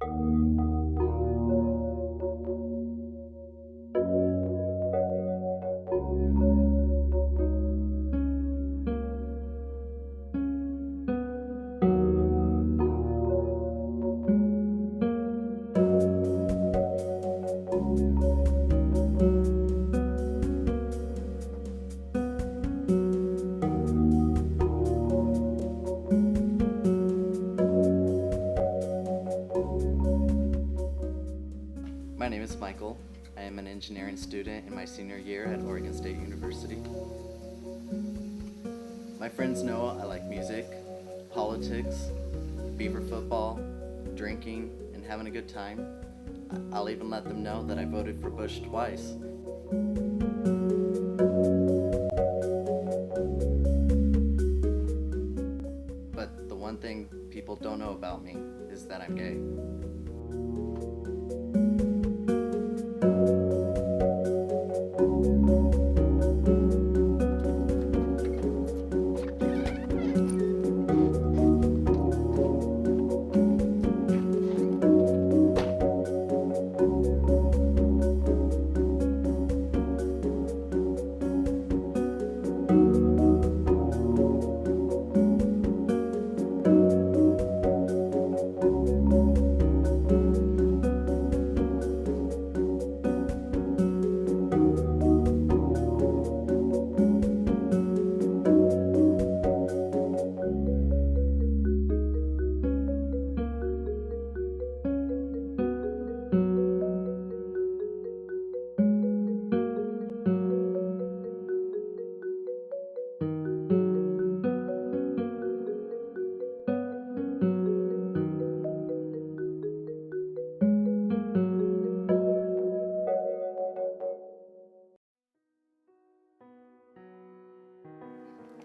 My name is Michael. I am an engineering student in my senior year at Oregon State University. My friends know I like music, politics, Beaver football, drinking, and having a good time. I'll even let them know that I voted for Bush twice. But the one thing people don't know about me is that I'm gay.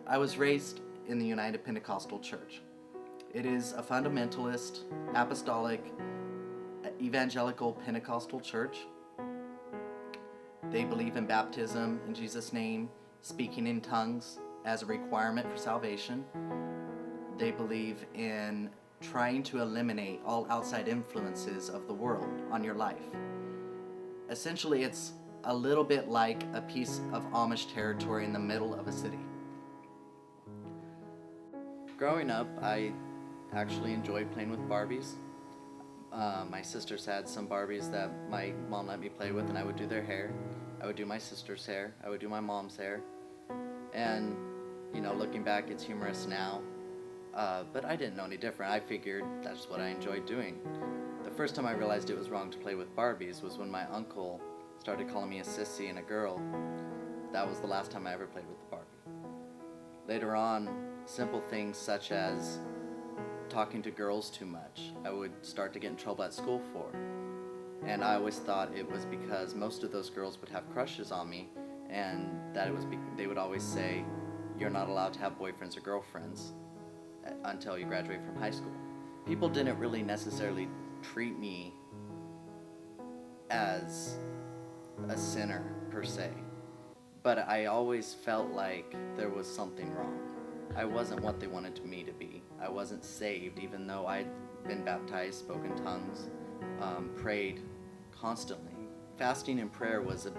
I was raised in the United Pentecostal Church. It is a fundamentalist, apostolic, evangelical Pentecostal church. They believe in baptism in Jesus' name, speaking in tongues as a requirement for salvation. They believe in trying to eliminate all outside influences of the world on your life. Essentially, it's a little bit like a piece of Amish territory in the middle of a city. Growing up, I actually enjoyed playing with Barbies. My sisters had some Barbies that my mom let me play with, and I would do their hair. I would do my sister's hair. I would do my mom's hair. And, looking back, it's humorous now. But I didn't know any different. I figured that's what I enjoyed doing. The first time I realized it was wrong to play with Barbies was when my uncle started calling me a sissy and a girl. That was the last time I ever played with the Barbie. Later on, simple things such as talking to girls too much, I would start to get in trouble at school for. And I always thought it was because most of those girls would have crushes on me, and that they would always say, "You're not allowed to have boyfriends or girlfriends until you graduate from high school." People didn't really necessarily treat me as a sinner per se, but I always felt like there was something wrong. I wasn't what they wanted me to be. I wasn't saved, even though I'd been baptized, spoken tongues, prayed constantly. Fasting and prayer was a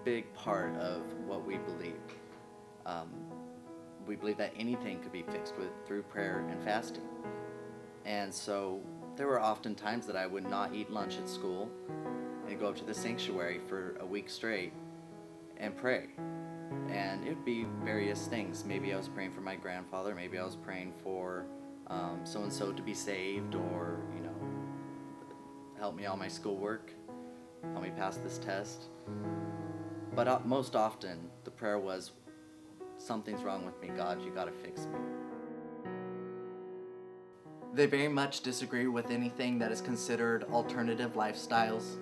big part of what we believed. We believed that anything could be fixed through prayer and fasting. And so there were often times that I would not eat lunch at school and go up to the sanctuary for a week straight and pray. And it would be various things. Maybe I was praying for my grandfather, maybe I was praying for so-and-so to be saved, or, help me on my schoolwork, help me pass this test. But most often, the prayer was, "Something's wrong with me, God, you gotta fix me." They very much disagree with anything that is considered alternative lifestyles,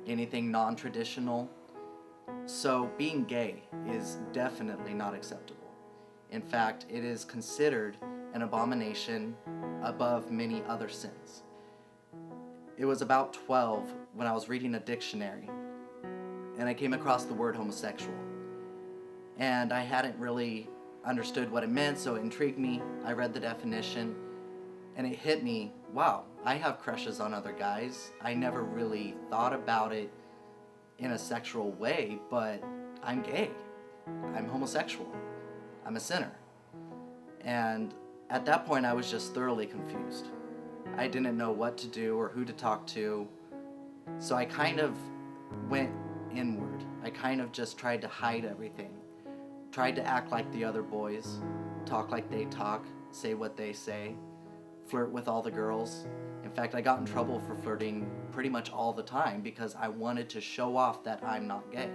anything non-traditional. So being gay is definitely not acceptable. In fact, it is considered an abomination above many other sins. It was about 12 when I was reading a dictionary, and I came across the word homosexual. And I hadn't really understood what it meant, so it intrigued me. I read the definition, And it hit me, wow, I have crushes on other guys. I never really thought about it in a sexual way, but I'm gay. I'm homosexual. I'm a sinner. And at that point, I was just thoroughly confused. I didn't know what to do or who to talk to. So I kind of went inward. I kind of just tried to hide everything. Tried to act like the other boys, talk like they talk, say what they say, flirt with all the girls. In fact, I got in trouble for flirting pretty much all the time because I wanted to show off that I'm not gay.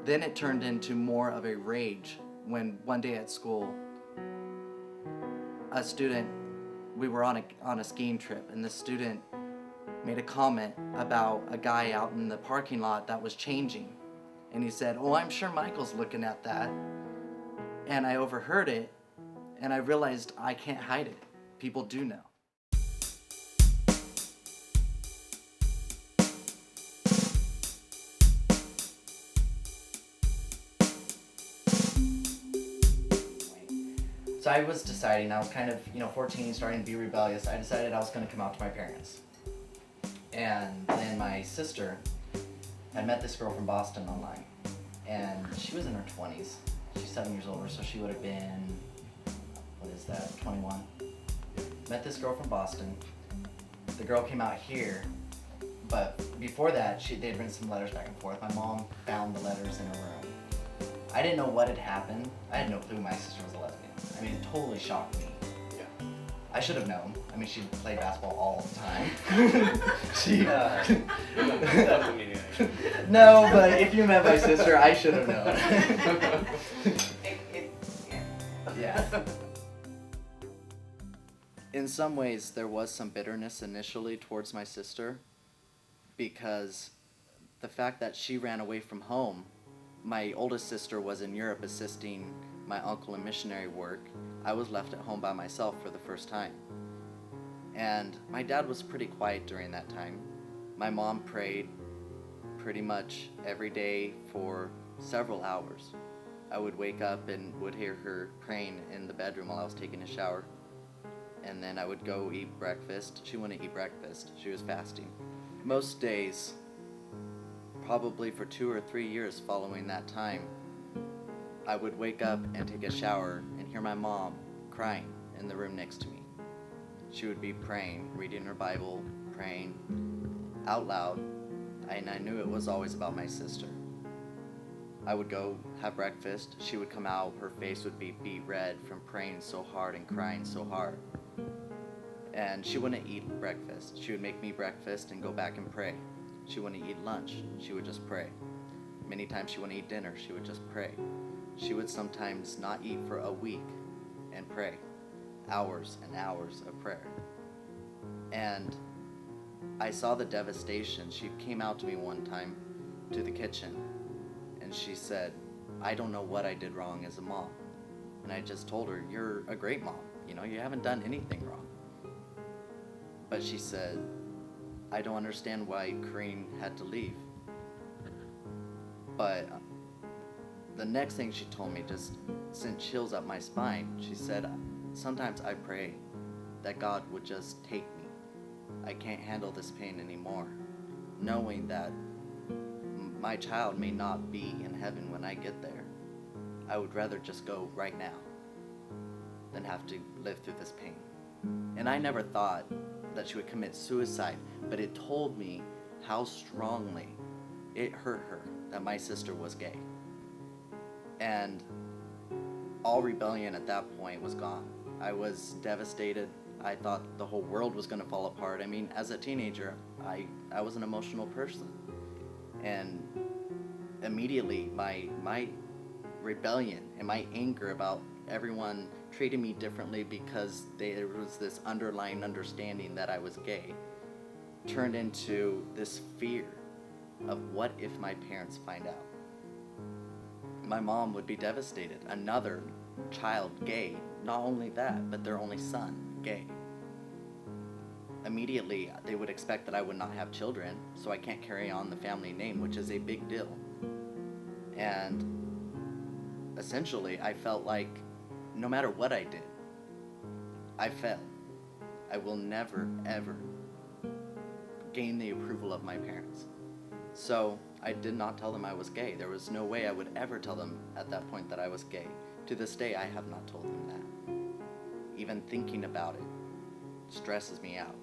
Then it turned into more of a rage when one day at school, a student, we were on a skiing trip, and the student made a comment about a guy out in the parking lot that was changing. And he said, "Oh, I'm sure Michael's looking at that." And I overheard it, and I realized I can't hide it. People do know. So I was deciding, I was kind of, 14, starting to be rebellious. I decided I was going to come out to my parents. And then my sister had met this girl from Boston online. And she was in her 20s. She's 7 years older, so she would have been, 21. Met this girl from Boston. The girl came out here, but before that, they'd written some letters back and forth. My mom found the letters in her room. I didn't know what had happened. I had no clue my sister was a lesbian. I mean, it totally shocked me. Yeah. I should have known. I mean, she played basketball all the time. Doesn't mean anything. No, but if you met my sister, I should have known. Yeah. In some ways, there was some bitterness initially towards my sister because the fact that she ran away from home. My oldest sister was in Europe assisting my uncle in missionary work. I was left at home by myself for the first time. And my dad was pretty quiet during that time. My mom prayed pretty much every day for several hours. I would wake up and would hear her praying in the bedroom while I was taking a shower. And then I would go eat breakfast. She wouldn't eat breakfast. She was fasting. Most days, probably for 2 or 3 years following that time, I would wake up and take a shower and hear my mom crying in the room next to me. She would be praying, reading her Bible, praying out loud, and I knew it was always about my sister. I would go have breakfast. She would come out, her face would be beet red from praying so hard and crying so hard. And she wouldn't eat breakfast. She would make me breakfast and go back and pray. She wouldn't eat lunch. She would just pray. Many times she wouldn't eat dinner. She would just pray. She would sometimes not eat for a week and pray. Hours and hours of prayer. And I saw the devastation. She came out to me one time to the kitchen and she said, "I don't know what I did wrong as a mom." And I just told her, "You're a great mom. You haven't done anything wrong." But she said, "I don't understand why Kareem had to leave." But the next thing she told me just sent chills up my spine. She said, "Sometimes I pray that God would just take me. I can't handle this pain anymore, knowing that my child may not be in heaven when I get there. I would rather just go right now than have to live through this pain." And I never thought that she would commit suicide, but it told me how strongly it hurt her that my sister was gay. And all rebellion at that point was gone. I was devastated. I thought the whole world was going to fall apart. I mean, as a teenager, I was an emotional person. And immediately my rebellion and my anger about everyone treating me differently because there was this underlying understanding that I was gay turned into this fear of what if my parents find out. My mom would be devastated. Another child gay. Not only that, but their only son gay. Immediately, they would expect that I would not have children, so I can't carry on the family name, which is a big deal. And essentially, I felt like no matter what I did, I failed. I will never, ever gain the approval of my parents. So I did not tell them I was gay. There was no way I would ever tell them at that point that I was gay. To this day, I have not told them that. Even thinking about it stresses me out.